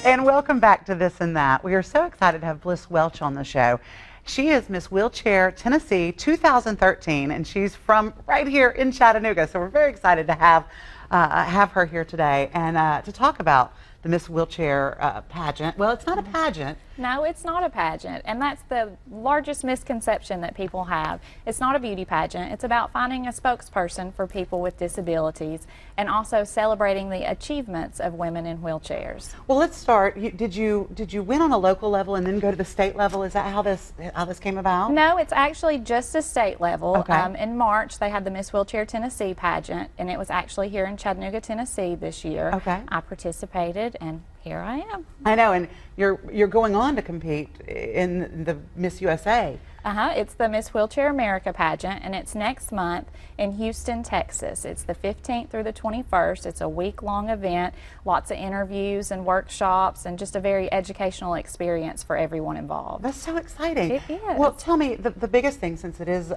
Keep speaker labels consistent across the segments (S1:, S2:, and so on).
S1: And welcome back to This and That. We are so excited to have Bliss Welch on the show. She is Miss Wheelchair Tennessee 2013, and she's from right here in Chattanooga. So we're very excited to have her here today and to talk about the Miss Wheelchair pageant. Well, it's not a pageant.
S2: No, it's not a pageant, and that's the largest misconception that people have. It's not a beauty pageant. It's about finding a spokesperson for people with disabilities and also celebrating the achievements of women in wheelchairs.
S1: Well, let's start. Did you win on a local level and then go to the state level? Is that how this came about?
S2: No, it's actually just a state level.
S1: Okay.
S2: In March, they had the Miss Wheelchair Tennessee pageant, and it was actually here in Chattanooga, Tennessee this year.
S1: Okay.
S2: I participated, and here I am.
S1: I know, and you're going on to compete in the Miss USA.
S2: It's the Miss Wheelchair America pageant, and it's next month in Houston, Texas. It's the 15th through the 21st. It's a week-long event, lots of interviews and workshops, and just a very educational experience for everyone involved.
S1: That's so exciting.
S2: It is.
S1: Well, tell me, the biggest thing, since it is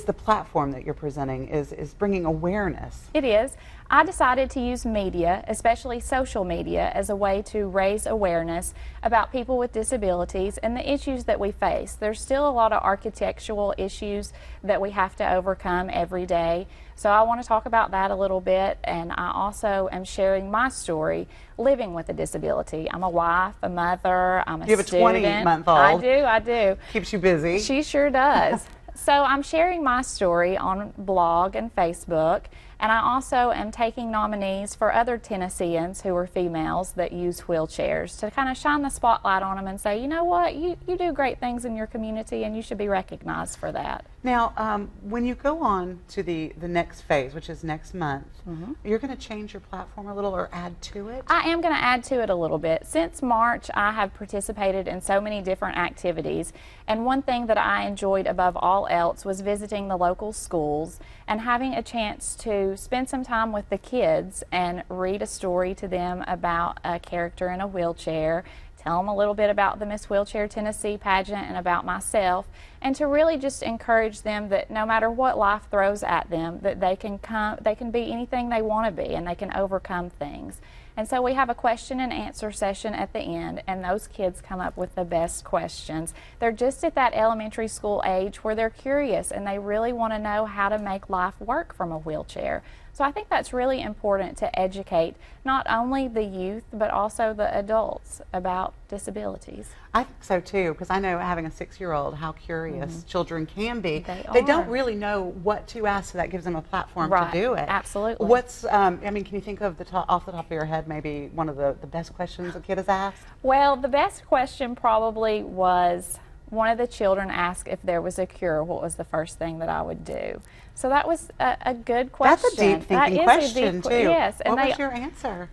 S1: the platform that you're presenting, is bringing awareness.
S2: It is. I decided to use media, especially social media, as a way to raise awareness about people with disabilities and the issues that we face. There's still a lot of architectural issues that we have to overcome every day. So I want to talk about that a little bit, and I also am sharing my story living with a disability. I'm a wife, a mother, I'm a student.
S1: You have a 20-month-old.
S2: I do.
S1: Keeps you busy.
S2: She sure does. So I'm sharing my story on blog and Facebook, and I also am taking nominees for other Tennesseans who are females that use wheelchairs to kind of shine the spotlight on them and say, you know what, you do great things in your community and you should be recognized for that.
S1: Now, when you go on to the next phase, which is next month, you're going to change your platform a little or add to it?
S2: I am going to add to it a little bit. Since March, I have participated in so many different activities, and one thing that I enjoyed above all else was visiting the local schools and having a chance to spend some time with the kids and read a story to them about a character in a wheelchair, tell them a little bit about the Miss Wheelchair Tennessee pageant and about myself, and to really just encourage them that no matter what life throws at them, that they can be anything they want to be and they can overcome things. And so we have a question and answer session at the end, and those kids come up with the best questions. They're just at that elementary school age where they're curious and they really want to know how to make life work from a wheelchair. So I think that's really important to educate not only the youth but also the adults about disabilities.
S1: I think so too, because I know, having a 6-year-old, how curious children can be.
S2: They
S1: don't really know what to ask, so that gives them a platform to do it.
S2: Absolutely.
S1: What's, I mean, can you think of off the top of your head maybe one of the best questions a kid has asked?
S2: Well, the best question probably was, one of the children asked if there was a cure, what was the first thing that I would do. So that was a good question.
S1: That's a deep thinking question too.
S2: Yes.
S1: And what was your answer?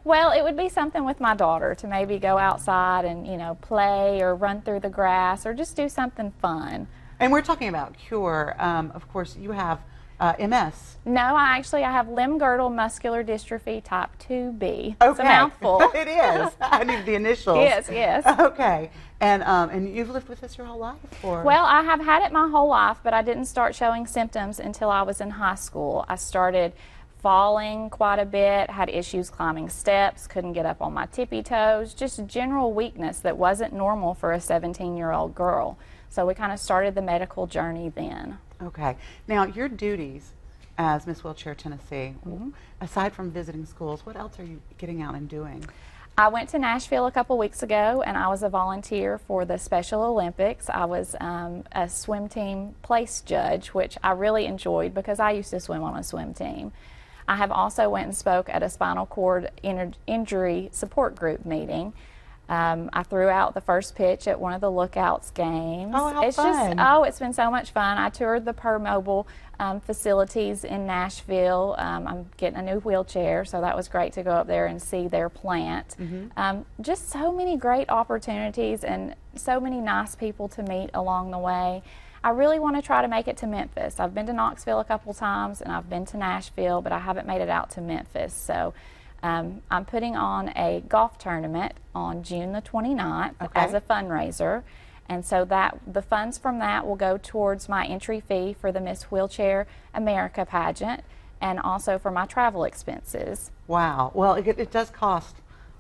S2: Well, it would be something with my daughter, to maybe go outside and, you know, play or run through the grass or just do something fun.
S1: And we're talking about cure. Of course, you have MS.
S2: No, I have limb-girdle muscular dystrophy type 2B.
S1: Okay.
S2: It's a mouthful.
S1: It is. I need the initials.
S2: Yes, yes.
S1: Okay. And you've lived with this your whole life? Or?
S2: Well, I have had it my whole life, but I didn't start showing symptoms until I was in high school. I started falling quite a bit, had issues climbing steps, couldn't get up on my tippy toes, just general weakness that wasn't normal for a 17-year-old girl. So we kind of started the medical journey then.
S1: Okay. Now, your duties as Miss Wheelchair Tennessee, aside from visiting schools, what else are you getting out and doing?
S2: I went to Nashville a couple weeks ago, and I was a volunteer for the Special Olympics. I was a swim team place judge, which I really enjoyed because I used to swim on a swim team. I have also went and spoke at a spinal cord injury support group meeting. I threw out the first pitch at one of the Lookouts games.
S1: Oh, how fun.
S2: It's been so much fun. I toured the PerMobile facilities in Nashville. I'm getting a new wheelchair, so that was great to go up there and see their plant. Just so many great opportunities and so many nice people to meet along the way. I really want to try to make it to Memphis. I've been to Knoxville a couple times and I've been to Nashville, but I haven't made it out to Memphis. So I'm putting on a golf tournament on June the 29th as a fundraiser. And so the funds from that will go towards my entry fee for the Miss Wheelchair America pageant and also for my travel expenses.
S1: Wow. Well, it does cost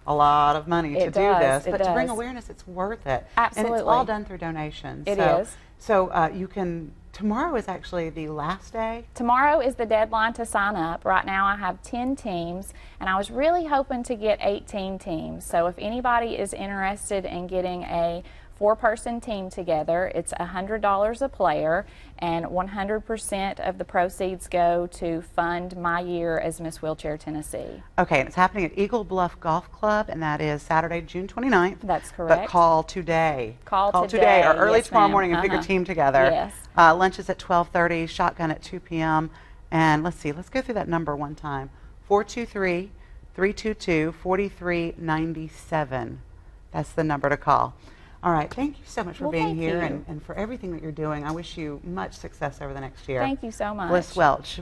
S1: a lot of money to do this, but to bring
S2: does.
S1: awareness, it's worth it.
S2: Absolutely.
S1: And it's all done through donations.
S2: It is.
S1: So you can, tomorrow is actually the last day?
S2: Tomorrow is the deadline to sign up. Right now I have 10 teams, and I was really hoping to get 18 teams. So if anybody is interested in getting a 4-person team together, it's $100 a player, and 100% of the proceeds go to fund my year as Miss Wheelchair Tennessee.
S1: Okay, and it's happening at Eagle Bluff Golf Club, and that is Saturday, June 29th.
S2: That's correct.
S1: But call today.
S2: Call today,
S1: or early
S2: yes,
S1: tomorrow
S2: ma'am.
S1: morning and pick your team together.
S2: Yes.
S1: Lunch is at 12:30, shotgun at 2 p.m. And let's see, let's go through that number one time. 423-322-4397. That's the number to call. All right, thank you so much for being here and for everything that you're doing. I wish you much success over the next year.
S2: Thank you so much.
S1: Bliss Welch.